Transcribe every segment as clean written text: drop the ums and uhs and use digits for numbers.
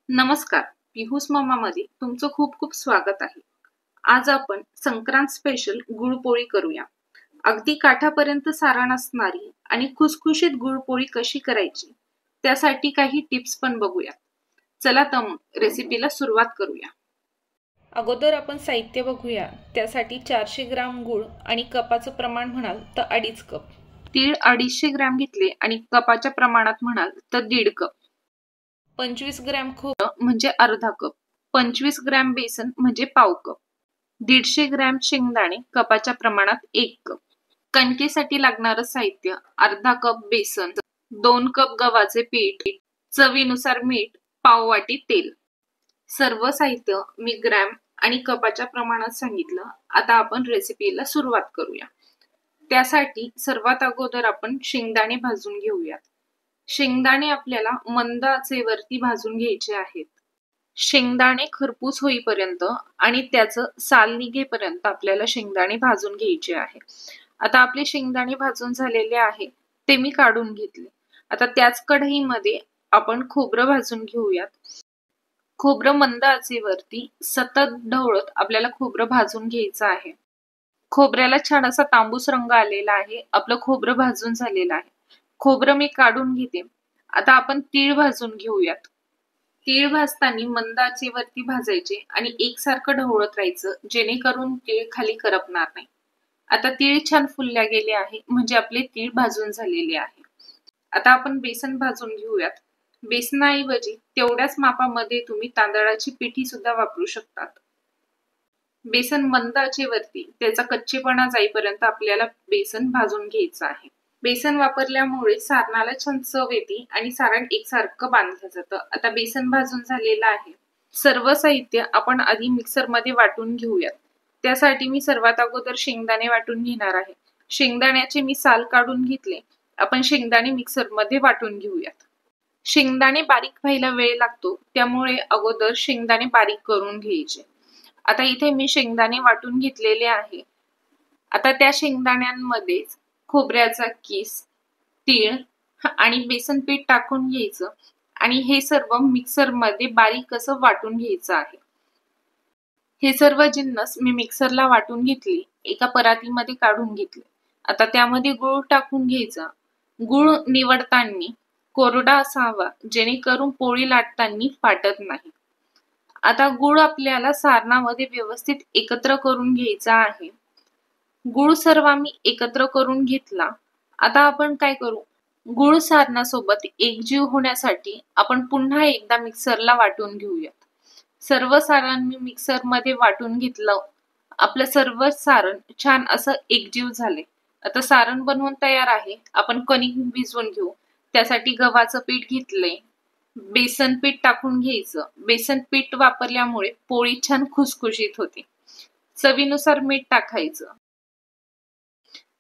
नमस्कार. पिहूस मामामध्ये तुमचं खूप खूप स्वागत आहे. आज आपण संक्रांत स्पेशल गुळपोळी करूया. अगदी काठापर्यंत सारण असणारी आणि खुसखुशीत गुळपोळी कशी करायची त्यासाठी काही टिप्स पण बघूया. चला तर मग रेसिपीला सुरुवात करूया. अगोदर आपण साहित्य बघूया. त्यासाठी 400 ग्राम गुळ आणि कपाचं प्रमाण म्हणाल तर 2.5 कप. तीळ 250 ग्राम घेतले आणि कपाच्या प्रमाणात म्हणाल तर 1.5 कप. 25 ग्रॅम खोबरं म्हणजे अर्धा कप. 25 ग्रॅम बेसन म्हणजे पाव कप. 150 ग्रॅम शेंगदाणे कपाच्या प्रमाणात 1 कप. कणकेसाठी लागणारं साहित्य: अर्धा कप बेसन, 2 कप गव्हाचे पीठ, चवीनुसार मीठ, पाव वाटी तेल. सर्व साहित्य मी ग्रॅम आणि कपाच्या प्रमाणात सांगितलं. आता आपण रेसिपीला सुरुवात करूया. त्यासाठी सर्वात अगोदर आपण शेंगदाणे भाजून घेऊयात. शेंगदाणे आपल्याला मंद आचेवरती भाजून घ्यायचे आहेत. शेंगदाणे खरपूस होईपर्यंत आणि त्याचं साल निघेपर्यंत आपल्याला शेंगदाणे भाजून घ्यायचे आहे. आता आपले शेंगदाणे भाजून झालेले आहे ते मी काढून घेतले. आता त्याच कढईमध्ये आपण खोबरं भाजून घेऊयात. खोबरं मंद आचेवरती सतत ढवळत आपल्याला खोबरं भाजून घ्यायचं आहे. खोबऱ्याला छान असा तांबूस रंग आलेला आहे. आपलं खोबरं भाजून झालेलं आहे. खोबरं मी काढून घेते. आता आपण तीळ भाजून घेऊयात. तीळ भाजताना मंद आचेवरती भाजायचे आणि एकसारखं ढवळत राहायचं, जेणेकरून तीळ खाली करपणार नाही. आता तीळ छान फुलल्या गेले आहे, म्हणजे आपले तीळ भाजून झालेले आहे. आता आपण बेसन भाजून घेऊयात. बेसनाऐवजी तेवढ्याच मापामध्ये तुम्ही तांदळाची पिठी सुद्धा वापरू शकतात. बेसन मंद आचेवरती त्याचा कच्चेपणा जाईपर्यंत आपल्याला बेसन भाजून घ्यायचं आहे. बेसन वापरल्यामुळे सारणाला छान चव येते आणि सारण एकसारखं बांधलं जातं. आता बेसन भाजून झालेलं आहे. सर्व साहित्य आपण आधी मिक्सरमध्ये वाटून घेऊयात. त्यासाठी मी सर्वात अगोदर शेंगदाणे वाटून घेणार आहे. शेंगदाण्याचे मी साल काढून घेतले. आपण शेंगदाणे मिक्सरमध्ये वाटून घेऊयात. शेंगदाणे बारीक व्हायला वेळ लागतो, त्यामुळे अगोदर शेंगदाणे बारीक करून घ्यायचे. आता इथे मी शेंगदाणे वाटून घेतलेले आहे. आता त्या शेंगदाण्यांमध्ये खोबऱ्याचा किस, तीळ आणि बेसन पीठ टाकून घ्यायचं आणि हे सर्व मिक्सरमध्ये बारीक असं वाटून घ्यायचं आहे. हे सर्व जिन्नस मी मिक्सरला वाटून घेतली. एका परातीमध्ये काढून घेतले. आता त्यामध्ये गूळ टाकून घ्यायचा. गूळ निवडताना कोरडा असावा, जेणेकरून पोळी लाटताना फाटत नाही. आता गूळ आपल्याला सारणामध्ये व्यवस्थित एकत्र करून घ्यायचा आहे. गूळ सर्व आम्ही एकत्र करून घेतला. आता आपण काय करू? गूळ सारणासोबत एकजीव होण्यासाठी आपण पुन्हा एकदा मिक्सरला वाटून घेऊयात. सर्व सारण मी मिक्सरमध्ये वाटून घेतलं. आपलं सर्व सारण छान असं एकजीव झाले. आता सारण बनवून तयार आहे. आपण कणिक भिजवून घेऊ. त्यासाठी गव्हाचं पीठ घेतलंय. बेसन पीठ टाकून घ्यायचं. बेसन पीठ वापरल्यामुळे पोळी छान खुसखुशीत होते. चवीनुसार मीठ टाकायचं.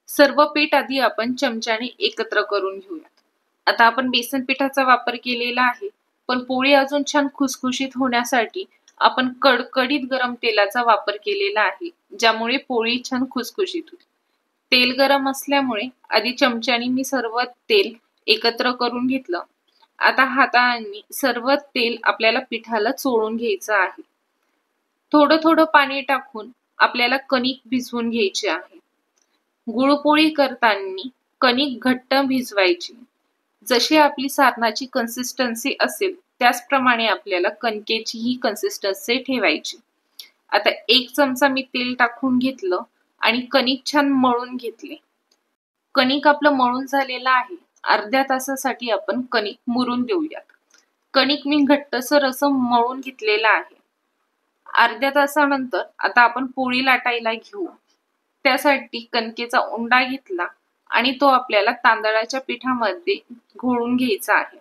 सर्व पीठ आधी आपण चमच्याने एकत्र करून घेऊयात. आता आपण बेसन पिठाचा वापर केलेला आहे, पण पोळी अजून छान खुसखुशीत होण्यासाठी आपण कडकडीत गरम तेलाचा वापर केलेला आहे, ज्यामुळे पोळी छान खुसखुशीत होते. तेल गरम असल्यामुळे आधी चमच्याने मी सर्व तेल एकत्र करून घेतलं. आता हाताने सर्व तेल आपल्याला पिठाला चोळून घ्यायचं आहे. थोडं थोडं पाणी टाकून आपल्याला कणिक भिजवून घ्यायची आहे. गुळपोळी करताना कणिक घट्ट भिजवायची. जशी आपली सारणाची कन्सिस्टन्सी असेल त्याचप्रमाणे आपल्याला कणकेची ही कन्सिस्टन्सी ठेवायची. आता 1 चमचा मी तेल टाकून घेतलं आणि कणिक छान मळून घेतले. कणिक आपलं मळून झालेलं आहे. अर्ध्या तासासाठी आपण कणिक मुरून देऊयात. कणिक मी घट्टसर असं मळून घेतलेलं आहे. अर्ध्या तासानंतर आता आपण पोळी लाटायला घेऊ. त्यासाठी कणकेचा उंडा घेतला आणि तो आपल्याला तांदळाच्या पिठामध्ये घोळून घ्यायचा आहे.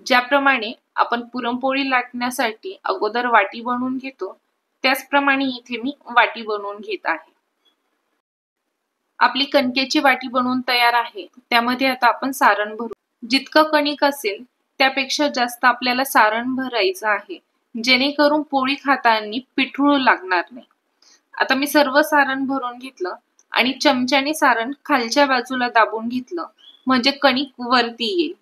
ज्याप्रमाणे आपण पुरणपोळी लाटण्यासाठी अगोदर वाटी बनवून घेतो, त्याचप्रमाणे इथे मी वाटी बनवून घेत आहे. आपली कणकेची वाटी बनवून तयार आहे. त्यामध्ये आता आपण सारण भरू. जितकं कणिक असेल त्यापेक्षा जास्त आपल्याला सारण भरायचं आहे, जेणेकरून पोळी खाताना पिठूळ लागणार नाही. आता मी सर्व सारण भरून घेतलं आणि चमच्याने सारण खालच्या बाजूला दाबून घेतलं, म्हणजे कणिक वरती येईल.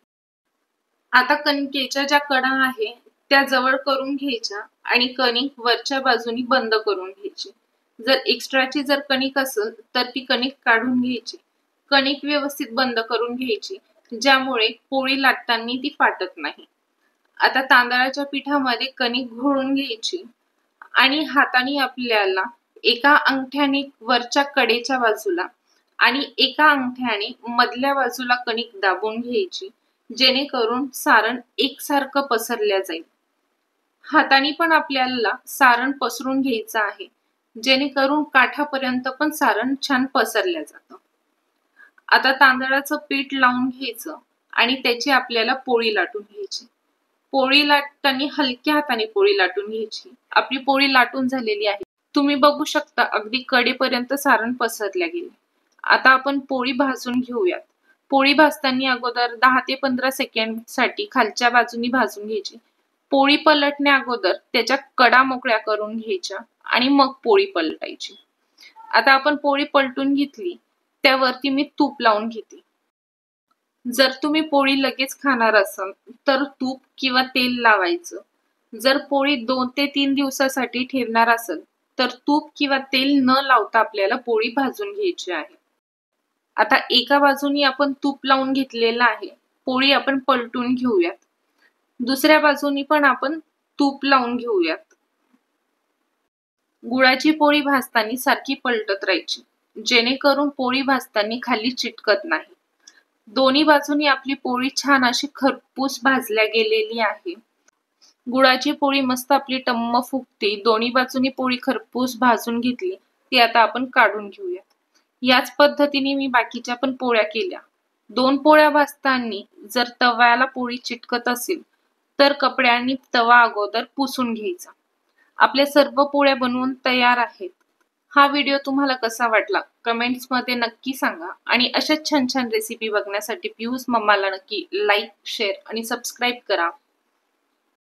आता कणकेच्या ज्या कडा आहे त्या जवळ करून घ्यायच्या आणि कणिक वरच्या बाजूनी बंद करून घ्यायची। जर एक्स्ट्राची जर कणिक असेल तर ती कणिक काढून घ्यायची। कणिक व्यवस्थित बंद करून घ्यायची, ज्यामुळे पोळी लाटताना ती फाटत नाही। आता तांदळाच्या पिठामध्ये कणिक घोळून घ्यायची आणि हाताने आपल्याला एका अंगठ्याने वरच्या कडेच्या बाजूला आणि एका अंगठ्याने मधल्या बाजूला कणिक दाबून घ्यायची, जेणेकरून सारण एकसारखं पसरल्या जाईल। हाताने पण आपल्याला सारण पसरून घ्यायचं आहे, जेणेकरून काठापर्यंत पण सारण छान पसरल्या जातं। आता तांदळाचं पीठ लावून घ्यायचं आणि त्याची आपल्याला पोळी लाटून घ्यायची। पोळी लाटताना हलक्या हाताने पोळी लाटून घ्यायची। आपली पोळी लाटून झालेली आहे, तुम्ही बघू शकता अगदी कडेपर्यंत सारण पसरल्या गेले। आता आपण पोळी भाजून घेऊयात। पोळी भाजताना अगोदर 10 ते 15 सेकंड साठी खालच्या बाजूनी भाजून घ्यायची। पोळी पलटण्या अगोदर त्याच्या कडा मोकळ्या करून घ्यायच्या आणि मग पोळी पलटायची। आता आपण पोळी पलटून घेतली, त्यावरती मी तूप लावून घेते। जर तुम्ही पोळी लगेच खाणार असाल तर तूप किंवा तेल लावायचं। जर पोळी 2 ते 3 दिवसासाठी ठेवणार असेल तर तूप किंवा तेल न लावता आपल्याला पोळी भाजून घ्यायची आहे। आता एका बाजूनी आपण तूप लावून घेतलेलं आहे, पोळी आपण पलटून घेऊयात। दुसऱ्या बाजूनी पण आपण तूप लावून घेऊयात। गुळाची पोळी भाजताना सारखी पलटत राहायची, जेणेकरून पोळी भाजताना खाली चिटकत नाही। दोन्ही बाजूनी आपली पोळी छान अशी खरपूस भाजल्या गेलेली आहे। गुळाची पोळी मस्त आपली टम्म फुगते। दोन्ही बाजूनी पोळी खरपूस भाजून घेतली, ती आता आपण काढून घेऊयात। याच पद्धतीने मी बाकीच्या पण पोळ्या केल्या। 2 पोळ्या भाजताना जर तव्याला पोळी चिटकत असेल तर कपड्याने तवा अगोदर पुसून घ्यायचा। आपल्या सर्व पोळ्या बनवून तयार आहेत। हा व्हिडिओ तुम्हाला कसा वाटला कमेंट्स मध्ये नक्की सांगा आणि अशाच छान छान रेसिपी बघण्यासाठी पियूस मम्माला नक्की लाईक, शेअर आणि सबस्क्राईब करा।